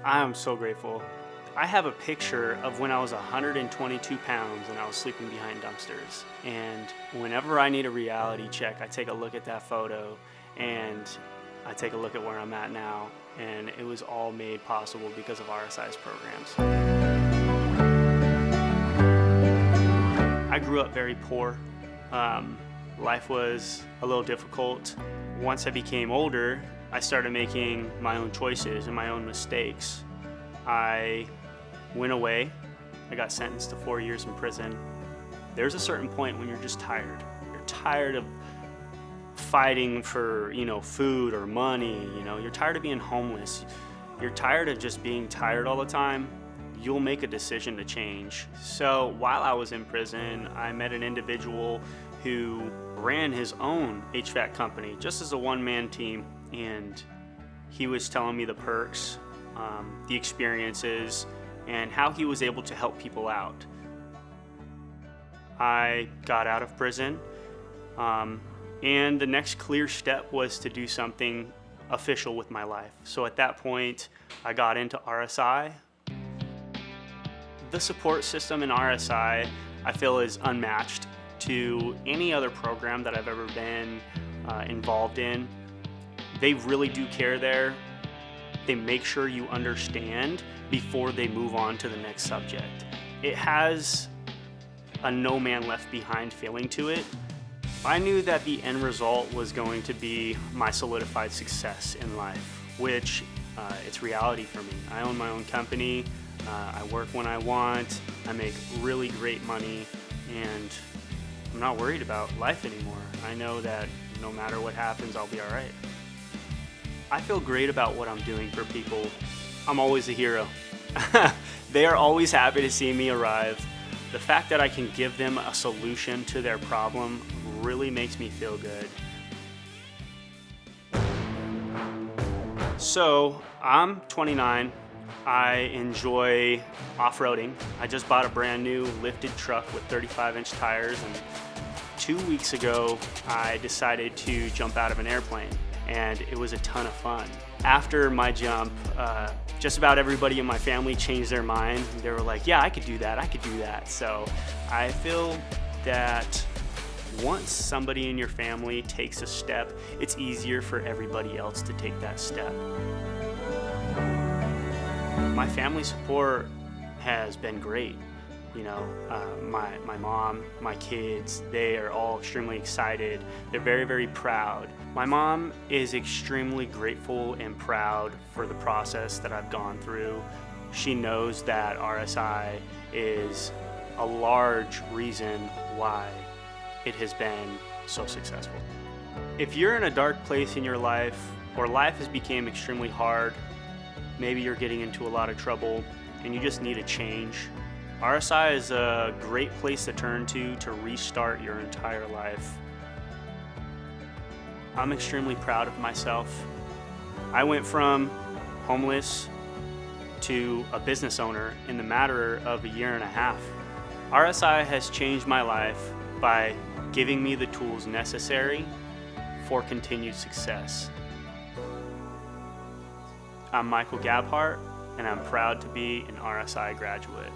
I am so grateful. I have a picture of when I was 122 pounds and I was sleeping behind dumpsters. And whenever I need a reality check, I take a look at that photo and I take a look at where I'm at now. And it was all made possible because of RSI's programs. I grew up very poor. Life was a little difficult. Once I became older, I started making my own choices and my own mistakes. I went away. I got sentenced to 4 years in prison. There's a certain point when you're just tired. You're tired of fighting for, food or money. You're tired of being homeless. You're tired of just being tired all the time. You'll make a decision to change. So while I was in prison, I met an individual who ran his own HVAC company just as a one-man team, and he was telling me the perks, the experiences, and how he was able to help people out. I got out of prison, and the next clear step was to do something official with my life. So at that point, I got into RSI. The support system in RSI, I feel, is unmatched to any other program that I've ever been involved in. They really do care there. They make sure you understand before they move on to the next subject. It has a no man left behind feeling to it. I knew that the end result was going to be my solidified success in life, which it's reality for me. I own my own company. I work when I want. I make really great money, and I'm not worried about life anymore. I know that no matter what happens, I'll be all right. I feel great about what I'm doing for people. I'm always a hero. They are always happy to see me arrive. The fact that I can give them a solution to their problem really makes me feel good. So, I'm 29. I enjoy off-roading. I just bought a brand new lifted truck with 35-inch tires, and 2 weeks ago I decided to jump out of an airplane, and it was a ton of fun. After my jump, just about everybody in my family changed their mind. They were like, yeah, I could do that. So I feel that once somebody in your family takes a step, it's easier for everybody else to take that step. My family support has been great. My mom, my kids, they are all extremely excited. They're very, very proud. My mom is extremely grateful and proud for the process that I've gone through. She knows that RSI is a large reason why it has been so successful. If you're in a dark place in your life, or life has become extremely hard, maybe you're getting into a lot of trouble and you just need a change, RSI is a great place to turn to restart your entire life. I'm extremely proud of myself. I went from homeless to a business owner in the matter of a year and a half. RSI has changed my life by giving me the tools necessary for continued success. I'm Michael Gabhart, and I'm proud to be an RSI graduate.